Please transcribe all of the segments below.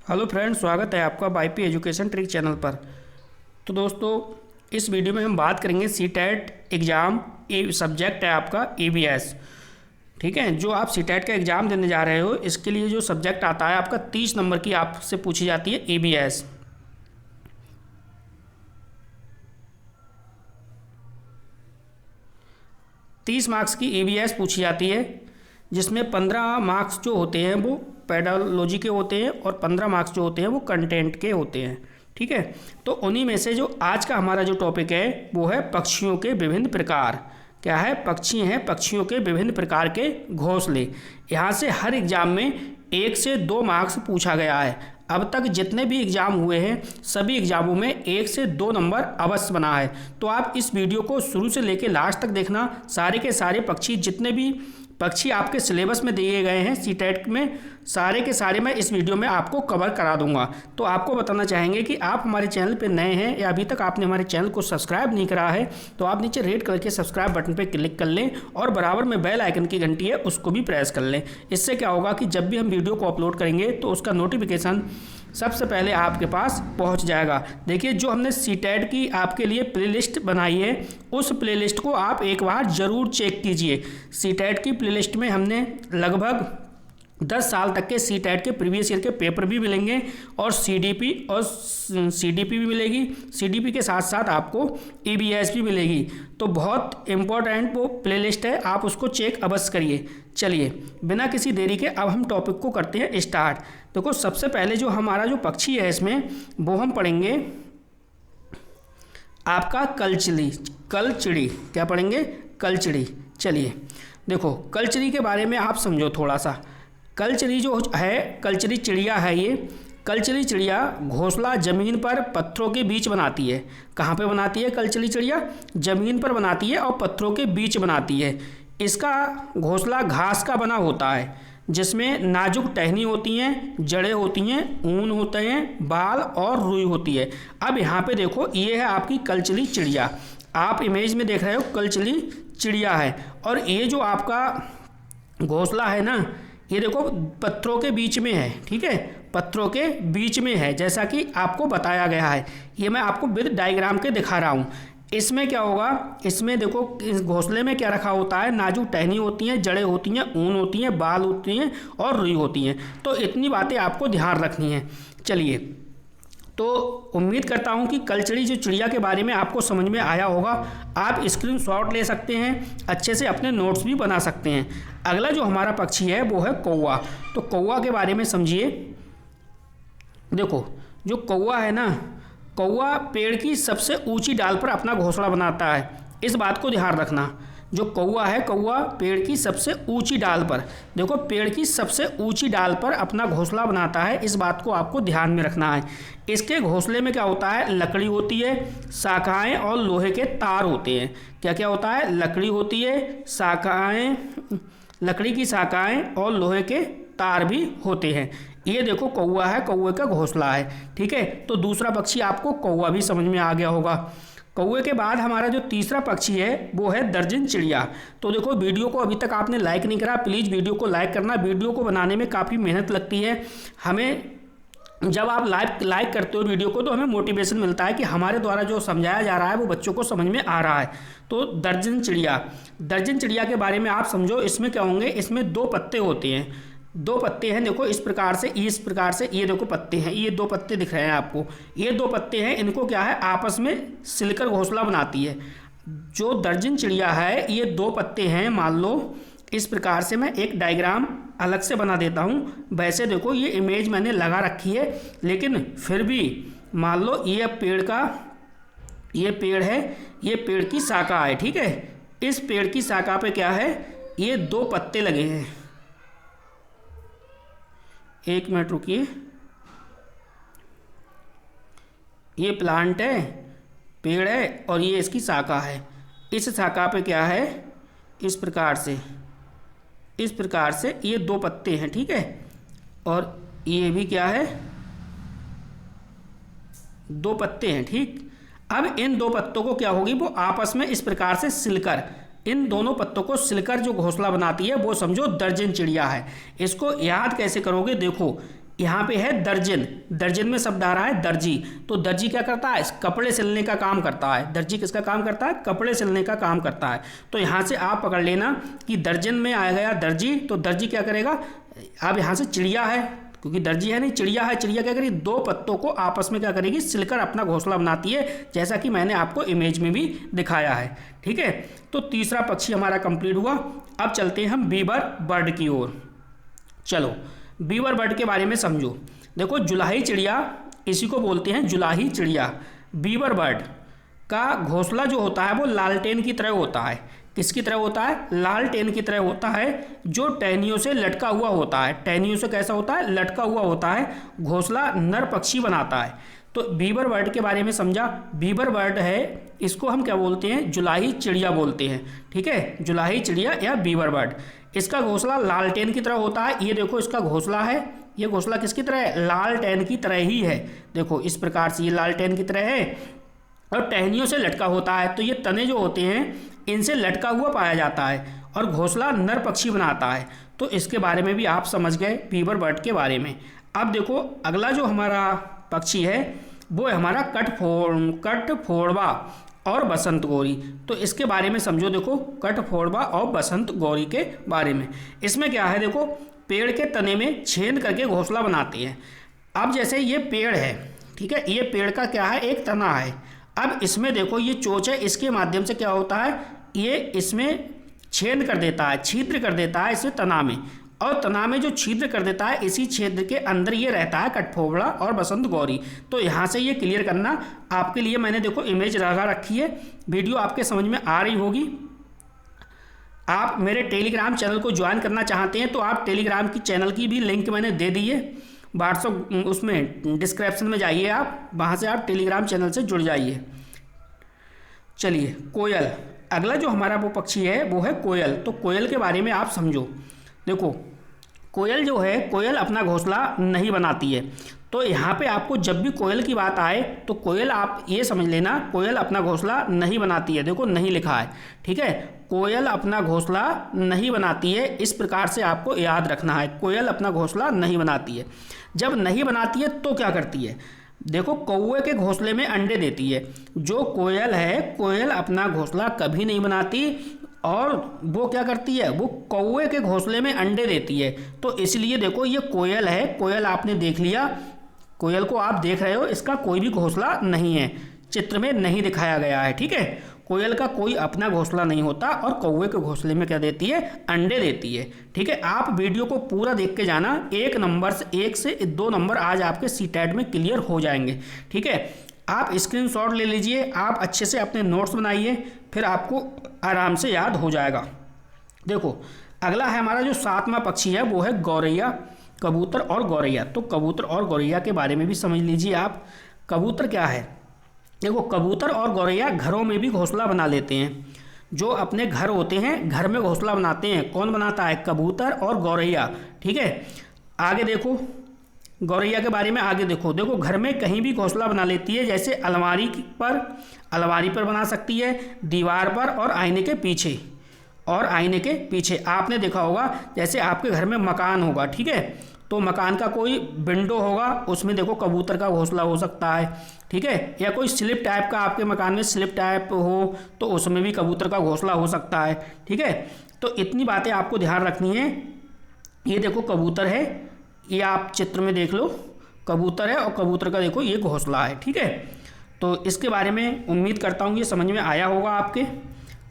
Hello friends, स्वागत है आपका वाईपी एजुकेशन ट्रिक चैनल पर। तो दोस्तों, इस वीडियो में हम बात करेंगे सीटेट एग्ज़ाम। सब्जेक्ट है आपका ईवीएस। ठीक है, जो आप सीटेट का एग्ज़ाम देने जा रहे हो इसके लिए जो सब्जेक्ट आता है आपका 30 नंबर की आपसे पूछी जाती है ईवीएस। तीस मार्क्स की ईवीएस पूछी जाती है, जिसमें 15 मार्क्स जो होते हैं वो पेडोलॉजी के होते हैं और 15 मार्क्स जो होते हैं वो कंटेंट के होते हैं। ठीक है, तो उन्हीं में से जो आज का हमारा जो टॉपिक है वो है पक्षियों के विभिन्न प्रकार। क्या है? पक्षी हैं, पक्षियों के विभिन्न प्रकार के घोंसले। यहाँ से हर एग्जाम में 1 से 2 मार्क्स पूछा गया है। अब तक जितने भी एग्ज़ाम हुए हैं सभी एग्ज़ामों में 1 से 2 नंबर अवश्य बना है। तो आप इस वीडियो को शुरू से लेकर लास्ट तक देखना। सारे के सारे पक्षी, जितने भी पक्षी आपके सिलेबस में दिए गए हैं सीटेट में, सारे के सारे मैं इस वीडियो में आपको कवर करा दूंगा। तो आपको बताना चाहेंगे कि आप हमारे चैनल पर नए हैं या अभी तक आपने हमारे चैनल को सब्सक्राइब नहीं करा है तो आप नीचे रेड कलर के सब्सक्राइब बटन पर क्लिक कर लें और बराबर में बेल आइकन की घंटी है उसको भी प्रेस कर लें। इससे क्या होगा कि जब भी हम वीडियो को अपलोड करेंगे तो उसका नोटिफिकेशन सबसे पहले आपके पास पहुंच जाएगा। देखिए, जो हमने सीटेट की आपके लिए प्लेलिस्ट बनाई है उस प्लेलिस्ट को आप एक बार ज़रूर चेक कीजिए। सीटेट की प्लेलिस्ट में हमने लगभग 10 साल तक के सीटेट के प्रीवियस ईयर के पेपर भी मिलेंगे और सीडीपी भी मिलेगी। सीडीपी के साथ साथ आपको ईवीएस भी मिलेगी। तो बहुत इम्पोर्टेंट वो प्लेलिस्ट है, आप उसको चेक अवश्य करिए। चलिए, बिना किसी देरी के अब हम टॉपिक को करते हैं स्टार्ट। देखो, सबसे पहले जो हमारा जो पक्षी है इसमें वो हम पढ़ेंगे आपका कलचिड़ी। क्या पढ़ेंगे? कलचिड़ी। चलिए देखो, कलचिड़ी के बारे में आप समझो थोड़ा सा। कलचिड़ी जो है, कलचिड़ी चिड़िया है ये। कलचिड़ी चिड़िया घोंसला ज़मीन पर पत्थरों के बीच बनाती है। कहाँ पे बनाती है कलचिड़ी चिड़िया? ज़मीन पर बनाती है और पत्थरों के बीच बनाती है। इसका घोंसला घास का बना होता है जिसमें नाजुक टहनी होती हैं, जड़ें होती हैं, ऊन होते हैं, बाल और रुई होती है। अब यहाँ पे देखो, ये है आपकी कलचिड़ी चिड़िया। आप इमेज में देख रहे हो कलचिड़ी चिड़िया है। और ये जो आपका घोंसला है ना, ये देखो पत्थरों के बीच में है। ठीक है, पत्थरों के बीच में है जैसा कि आपको बताया गया है। ये मैं आपको विद डायग्राम के दिखा रहा हूँ। इसमें क्या होगा, इसमें देखो इस घोंसले में क्या रखा होता है, नाजुक टहनी होती हैं, जड़ें होती हैं, ऊन होती हैं, बाल होती हैं और रुई होती हैं। तो इतनी बातें आपको ध्यान रखनी है। चलिए, तो उम्मीद करता हूं कि कलचिड़ी जो चिड़िया के बारे में आपको समझ में आया होगा। आप स्क्रीनशॉट ले सकते हैं, अच्छे से अपने नोट्स भी बना सकते हैं। अगला जो हमारा पक्षी है वो है कौवा। तो कौवा के बारे में समझिए। देखो, जो कौवा है ना, कौवा पेड़ की सबसे ऊंची डाल पर अपना घोंसला बनाता है। इस बात को ध्यान रखना। जो कौवा है, कौवा पेड़ की सबसे ऊंची डाल पर, देखो पेड़ की सबसे ऊंची डाल पर अपना घोंसला बनाता है। इस बात को आपको ध्यान में रखना है। इसके घोंसले में क्या होता है, लकड़ी होती है, शाखाएं और लोहे के तार होते हैं। क्या क्या होता है? लकड़ी होती है, शाखाएं, लकड़ी की शाखाएं और लोहे के तार भी होते हैं। ये देखो कौवा है, कौवे का घोंसला है। ठीक है, तो दूसरा पक्षी आपको कौवा भी समझ में आ गया होगा। कौवे के बाद हमारा जो तीसरा पक्षी है वो है दर्जन चिड़िया। तो देखो, वीडियो को अभी तक आपने लाइक नहीं करा, प्लीज़ वीडियो को लाइक करना। वीडियो को बनाने में काफ़ी मेहनत लगती है हमें। जब आप लाइक करते हो वीडियो को तो हमें मोटिवेशन मिलता है कि हमारे द्वारा जो समझाया जा रहा है वो बच्चों को समझ में आ रहा है। तो दर्जन चिड़िया के बारे में आप समझो। इसमें क्या होंगे, इसमें 2 पत्ते होते हैं। 2 पत्ते हैं, देखो इस प्रकार से, ये देखो पत्ते हैं, ये 2 पत्ते दिख रहे हैं आपको। ये 2 पत्ते हैं, इनको क्या है, आपस में सिलकर घोंसला बनाती है। जो दर्जन चिड़िया है, ये 2 पत्ते हैं। मान लो इस प्रकार से, मैं एक डायग्राम अलग से बना देता हूँ। वैसे देखो, ये इमेज मैंने लगा रखी है, लेकिन फिर भी मान लो ये पेड़ है, ये पेड़ की शाखा है। ठीक है, इस पेड़ की शाखा पे क्या है, ये 2 पत्ते लगे हैं। एक मिनट रुकिए, ये प्लांट है, पेड़ है और ये इसकी शाखा है। इस शाखा पे क्या है, इस प्रकार से ये 2 पत्ते हैं। ठीक है, और ये भी क्या है, 2 पत्ते हैं। ठीक, अब इन 2 पत्तों को क्या होगी, वो आपस में इस प्रकार से सिलकर, इन दोनों पत्तों को सिलकर जो घोंसला बनाती है वो समझो दर्जन चिड़िया है। इसको याद कैसे करोगे, देखो यहाँ पे है दर्जन, दर्जन में शब्द आ रहा है दर्जी। तो दर्जी क्या करता है? कपड़े सिलने का काम करता है। दर्जी किसका काम करता है? कपड़े सिलने का काम करता है। तो यहाँ से आप पकड़ लेना कि दर्जन में आ गया दर्जी, तो दर्जी क्या करेगा? अब यहाँ से चिड़िया है, क्योंकि दर्जी है नहीं, चिड़िया है। चिड़िया क्या करेगी? दो पत्तों को आपस में क्या करेगी? सिलकर अपना घोंसला बनाती है, जैसा कि मैंने आपको इमेज में भी दिखाया है। ठीक है, तो तीसरा पक्षी हमारा कंप्लीट हुआ। अब चलते हैं हम बीवर बर्ड की ओर। चलो बीवर बर्ड के बारे में समझो। देखो जुलाही चिड़िया, इसी को बोलते हैं जुलाही चिड़िया। बीवर बर्ड का घोंसला जो होता है वो लालटेन की तरह होता है। किसकी तरह होता है? लालटेन की तरह होता है, जो टहनियों से लटका हुआ होता है। टहनियों से कैसा होता है? लटका हुआ होता है। घोंसला नर पक्षी बनाता है। तो बीवर बर्ड के बारे में समझा। बीवर बर्ड है, इसको हम क्या बोलते हैं? जुलाही चिड़िया बोलते हैं। ठीक है, जुलाही चिड़िया या बीवर बर्ड। इसका घोंसला लालटेन की तरह होता है। ये देखो इसका घोंसला है, ये घोंसला किसकी तरह है? लालटेन की तरह ही है। देखो इस प्रकार से ये लालटेन की तरह है और टहनियों से लटका होता है। तो ये तने जो होते हैं इनसे लटका हुआ पाया जाता है और घोंसला नर पक्षी बनाता है। तो इसके बारे में भी आप समझ गए बीवर बर्ड के बारे में। अब देखो अगला जो हमारा पक्षी है वो है हमारा कठफोड़वा और बसंत गौरी। तो इसके बारे में समझो। देखो कठफोड़वा और बसंत गौरी के बारे में, इसमें क्या है? देखो पेड़ के तने में छेद करके घोंसला बनाते हैं। अब जैसे ये पेड़ है, ठीक है, ये पेड़ का क्या है? एक तना है। अब इसमें देखो ये चोंच है, इसके माध्यम से क्या होता है? ये इसमें छेद कर देता है, छिद्र कर देता है इसे तना में, और तना में जो छिद्र कर देता है इसी छिद्र के अंदर ये रहता है कठफोड़वा और बसंत गौरी। तो यहाँ से ये क्लियर करना आपके लिए मैंने देखो इमेज लगा रखी है। वीडियो आपके समझ में आ रही होगी। आप मेरे टेलीग्राम चैनल को ज्वाइन करना चाहते हैं तो आप टेलीग्राम की चैनल की भी लिंक मैंने दे दी है। व्हाट्सअप उसमें डिस्क्रिप्शन में जाइए, आप वहाँ से आप टेलीग्राम चैनल से जुड़ जाइए। चलिए कोयल, अगला जो हमारा वो पक्षी है वो है कोयल। तो कोयल के बारे में आप समझो। देखो कोयल जो है, कोयल अपना घोंसला नहीं बनाती है। तो यहाँ पे आपको जब भी कोयल की बात आए तो कोयल आप ये समझ लेना, कोयल अपना घोंसला नहीं बनाती है। देखो नहीं लिखा है, ठीक है, कोयल अपना घोंसला नहीं बनाती है। इस प्रकार से आपको याद रखना है, कोयल अपना घोंसला नहीं बनाती है। जब नहीं बनाती है तो क्या करती है? देखो कौवे के घोंसले में अंडे देती है। जो कोयल है, कोयल अपना घोंसला कभी नहीं बनाती और वो क्या करती है? वो कौवे के घोंसले में अंडे देती है। तो इसलिए देखो ये कोयल है, कोयल आपने देख लिया, कोयल को आप देख रहे हो, इसका कोई भी घोंसला नहीं है, चित्र में नहीं दिखाया गया है। ठीक है, कोयल का कोई अपना घोंसला नहीं होता और कौवे के घोंसले में क्या देती है? अंडे देती है। ठीक है, आप वीडियो को पूरा देख के जाना, एक से 2 नंबर आज आपके सीटेट में क्लियर हो जाएंगे। ठीक है, आप स्क्रीनशॉट ले लीजिए, आप अच्छे से अपने नोट्स बनाइए, फिर आपको आराम से याद हो जाएगा। देखो अगला है हमारा जो 7वां पक्षी है वो है गौरैया, कबूतर और गौरैया। तो कबूतर और गौरैया के बारे में भी समझ लीजिए आप। कबूतर क्या है? देखो कबूतर और गौरैया घरों में भी घोंसला बना लेते हैं। जो अपने घर होते हैं, घर में घोंसला बनाते हैं। कौन बनाता है? कबूतर और गौरैया। ठीक है, आगे देखो गौरैया के बारे में आगे देखो। देखो घर में कहीं भी घोंसला बना लेती है, जैसे अलमारी पर बना सकती है, दीवार पर और आईने के पीछे। आपने देखा होगा जैसे आपके घर में मकान होगा, ठीक है, तो मकान का कोई विंडो होगा, उसमें देखो कबूतर का घोंसला हो सकता है। ठीक है, या कोई स्लिप टाइप का आपके मकान में स्लिप टाइप हो तो उसमें भी कबूतर का घोंसला हो सकता है। ठीक है, तो इतनी बातें आपको ध्यान रखनी है। ये देखो कबूतर है, ये आप चित्र में देख लो, कबूतर है और कबूतर का देखो ये घोंसला है। ठीक है, तो इसके बारे में उम्मीद करता हूँ ये समझ में आया होगा आपके।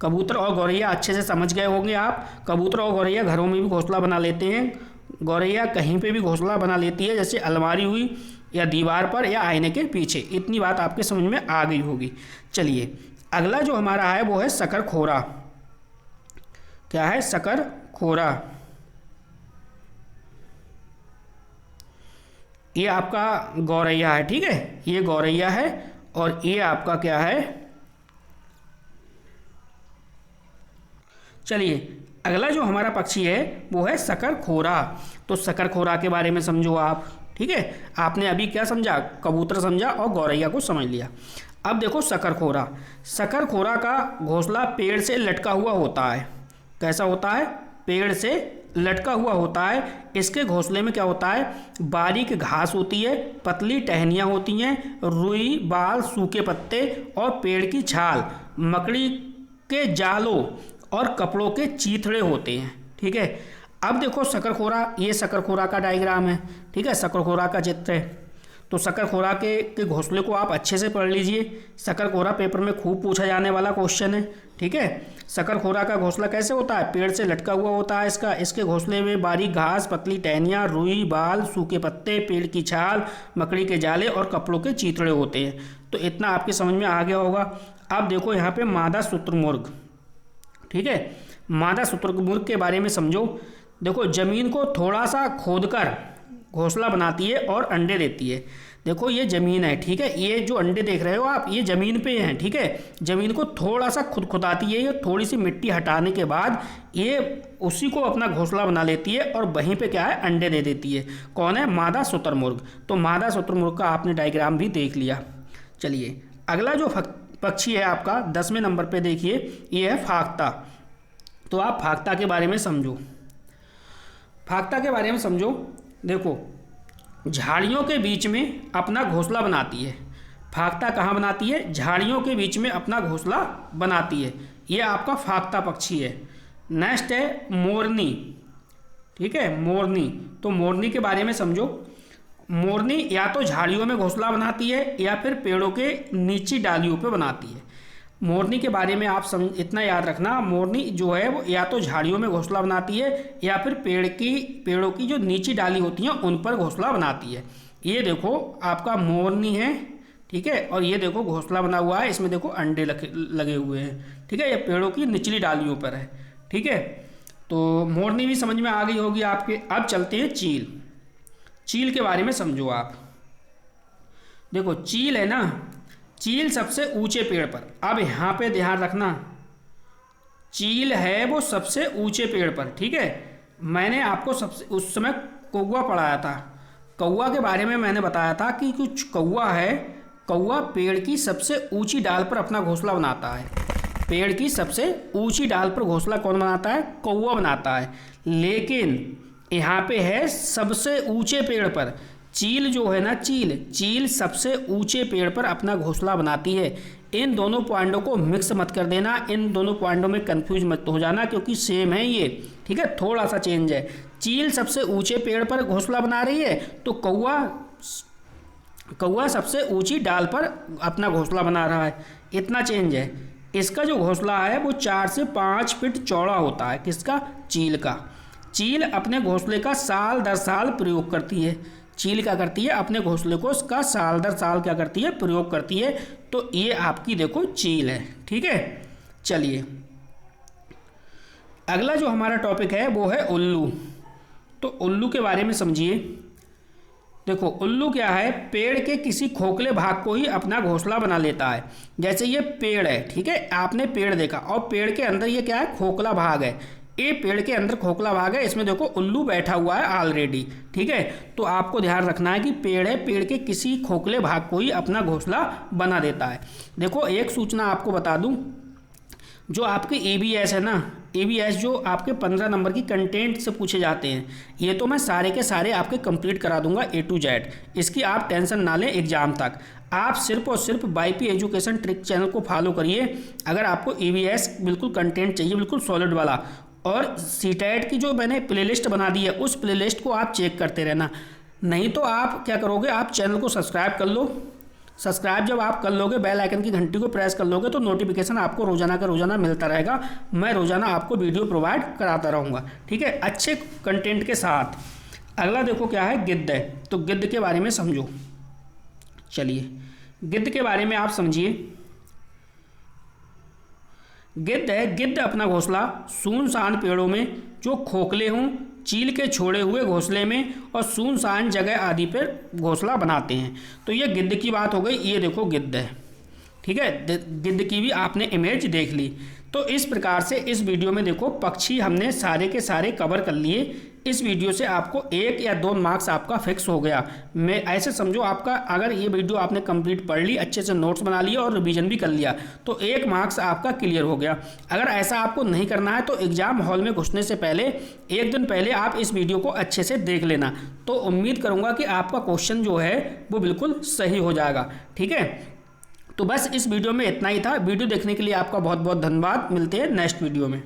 कबूतर और गौरैया अच्छे से समझ गए होंगे आप। कबूतर और गौरैया घरों में भी घोंसला बना लेते हैं, गौरैया कहीं पे भी घोंसला बना लेती है, जैसे अलमारी हुई या दीवार पर या आईने के पीछे। इतनी बात आपके समझ में आ गई होगी। चलिए अगला जो हमारा है वो है शकरखोरा। क्या है? शकरखोरा। ये आपका गौरैया है, ठीक है, ये गौरैया है और ये आपका क्या है? चलिए अगला जो हमारा पक्षी है वो है शकरखोरा। तो शकरखोरा के बारे में समझो आप। ठीक है, आपने अभी क्या समझा? कबूतर समझा और गौरैया को समझ लिया। अब देखो शकरखोरा का घोंसला पेड़ से लटका हुआ होता है। कैसा होता है? पेड़ से लटका हुआ होता है। इसके घोंसले में क्या होता है, बारीक घास होती है, पतली टहनियाँ होती हैं, रुई, बाल, सूखे पत्ते और पेड़ की छाल, मकड़ी के जालों और कपड़ों के चीथड़े होते हैं। ठीक है, अब देखो शकरखोरा, ये शकरखोरा का डायग्राम है। ठीक है, शकरखोरा का चित्र है। तो शकरखोरा के घोंसले को आप अच्छे से पढ़ लीजिए। शकरखोरा पेपर में खूब पूछा जाने वाला क्वेश्चन है। ठीक है, शकरखोरा का घोंसला कैसे होता है, पेड़ से लटका हुआ होता है इसके घोंसले में बारीक घास, पतली टहनियाँ, रुई, बाल, सूखे पत्ते, पेड़ की छाल, मकड़ी के जाले और कपड़ों के चीथड़े होते हैं। तो इतना आपके समझ में आ गया होगा। अब देखो यहाँ पे मादा शुतुरमुर्ग। ठीक है, मादा शुतुरमुर्ग के बारे में समझो। देखो, जमीन को थोड़ा सा खोदकर घोंसला बनाती है और अंडे देती है। देखो ये ज़मीन है। ठीक है, ये जो अंडे देख रहे हो आप, ये ज़मीन पे हैं। ठीक है, ज़मीन को थोड़ा सा खुदखुदाती है, ये थोड़ी सी मिट्टी हटाने के बाद ये उसी को अपना घोंसला बना लेती है और वहीं पे क्या है, अंडे दे देती है। कौन है, मादा शुतुरमुर्ग। तो मादा शुतुरमुर्ग का आपने डायग्राम भी देख लिया। चलिए, अगला जो पक्षी है आपका 10वें नंबर पर देखिए, ये है फाख्ता। तो आप फाख्ता के बारे में समझो। फाख्ता के बारे में समझो। देखो, झाड़ियों के बीच में अपना घोंसला बनाती है। फाख्ता कहाँ बनाती है, झाड़ियों के बीच में अपना घोंसला बनाती है। ये आपका फाख्ता पक्षी है। नेक्स्ट है मोरनी। ठीक है, मोरनी। तो मोरनी के बारे में समझो। मोरनी या तो झाड़ियों में घोंसला बनाती है या फिर पेड़ों के नीची डालियों पे बनाती है। मोरनी के बारे में आप इतना याद रखना, मोरनी जो है वो या तो झाड़ियों में घोंसला बनाती है या फिर पेड़ों की जो नीची डाली होती हैं उन पर घोंसला बनाती है। ये देखो आपका मोरनी है। ठीक है, और ये देखो घोंसला बना हुआ है, इसमें देखो अंडे लगे हुए हैं। ठीक है, ये पेड़ों की निचली डालियों पर है। ठीक है, तो मोरनी भी समझ में आ गई होगी आपके। अब चलते हैं चील। चील के बारे में समझो आप। देखो, चील है ना, चील सबसे ऊंचे पेड़ पर। अब यहाँ पे ध्यान रखना, चील है वो सबसे ऊंचे पेड़ पर। ठीक है, मैंने आपको सबसे उस समय कौवा पढ़ाया था। कौवा के बारे में मैंने बताया था कि कुछ कौवा है, कौवा पेड़ की सबसे ऊंची डाल पर अपना घोंसला बनाता है। पेड़ की सबसे ऊंची डाल पर घोंसला कौन बनाता है, कौवा बनाता है। लेकिन यहाँ पे है सबसे ऊंचे पेड़ पर। चील जो है ना, चील सबसे ऊंचे पेड़ पर अपना घोंसला बनाती है। इन दोनों पॉइंटों को मिक्स मत कर देना, इन दोनों पॉइंटों में कंफ्यूज मत हो जाना, क्योंकि सेम है ये। ठीक है, थोड़ा सा चेंज है। चील सबसे ऊंचे पेड़ पर घोंसला बना रही है, तो कौवा सबसे ऊंची डाल पर अपना घोंसला बना रहा है। इतना चेंज है। इसका जो घोंसला है वो 4 से 5 फीट चौड़ा होता है। किसका, चील का। चील अपने घोंसले का साल दर साल प्रयोग करती है। चील क्या करती है, अपने घोंसले को इसका साल दर साल क्या करती है, प्रयोग करती है। तो ये आपकी देखो चील है। ठीक है, चलिए अगला जो हमारा टॉपिक है वो है उल्लू। तो उल्लू के बारे में समझिए। देखो, उल्लू क्या है, पेड़ के किसी खोखले भाग को ही अपना घोंसला बना लेता है। जैसे ये पेड़ है। ठीक है, आपने पेड़ देखा और पेड़ के अंदर ये क्या है, खोखला भाग है। ये पेड़ के अंदर खोखला भाग है, इसमें देखो उल्लू बैठा हुआ है ऑलरेडी। ठीक है, तो आपको ध्यान रखना है कि पेड़ है, पेड़ के किसी खोखले भाग को ही अपना घोंसला बना देता है। देखो, एक सूचना आपको बता दूं, जो आपके EVS है ना, EVS जो आपके 15 नंबर की कंटेंट से पूछे जाते हैं, ये तो मैं सारे के सारे आपके कंप्लीट करा दूंगा A to Z। इसकी आप टेंशन ना लें एग्जाम तक। आप सिर्फ और सिर्फ YP एजुकेशन ट्रिक चैनल को फॉलो करिए। अगर आपको EVS बिल्कुल कंटेंट चाहिए, बिल्कुल सॉलिड वाला, और CTET की जो मैंने प्लेलिस्ट बना दी है, उस प्लेलिस्ट को आप चेक करते रहना। नहीं तो आप क्या करोगे, आप चैनल को सब्सक्राइब कर लो। सब्सक्राइब जब आप कर लोगे, बेल आइकन की घंटी को प्रेस कर लोगे, तो नोटिफिकेशन आपको रोजाना का रोजाना मिलता रहेगा। मैं रोजाना आपको वीडियो प्रोवाइड कराता रहूँगा। ठीक है, अच्छे कंटेंट के साथ। अगला देखो क्या है, गिद्ध है। तो गिद्ध के बारे में समझो। चलिए, गिद्ध के बारे में आप समझिए। गिद्ध है, गिद्ध अपना घोंसला सुनसान पेड़ों में जो खोखले हों, चील के छोड़े हुए घोंसले में और सुनसान जगह आदि पर घोंसला बनाते हैं। तो ये गिद्ध की बात हो गई। ये देखो गिद्ध है। ठीक है, गिद्ध की भी आपने इमेज देख ली। तो इस प्रकार से इस वीडियो में देखो पक्षी हमने सारे के सारे कवर कर लिए। इस वीडियो से आपको 1 या 2 मार्क्स आपका फिक्स हो गया। मैं ऐसे समझो आपका अगर ये वीडियो आपने कंप्लीट पढ़ ली, अच्छे से नोट्स बना लिया और रिवीजन भी कर लिया तो 1 मार्क्स आपका क्लियर हो गया। अगर ऐसा आपको नहीं करना है तो एग्जाम हॉल में घुसने से पहले 1 दिन पहले आप इस वीडियो को अच्छे से देख लेना, तो उम्मीद करूँगा कि आपका क्वेश्चन जो है वो बिल्कुल सही हो जाएगा। ठीक है, तो बस इस वीडियो में इतना ही था। वीडियो देखने के लिए आपका बहुत बहुत धन्यवाद। मिलते हैं नेक्स्ट वीडियो में।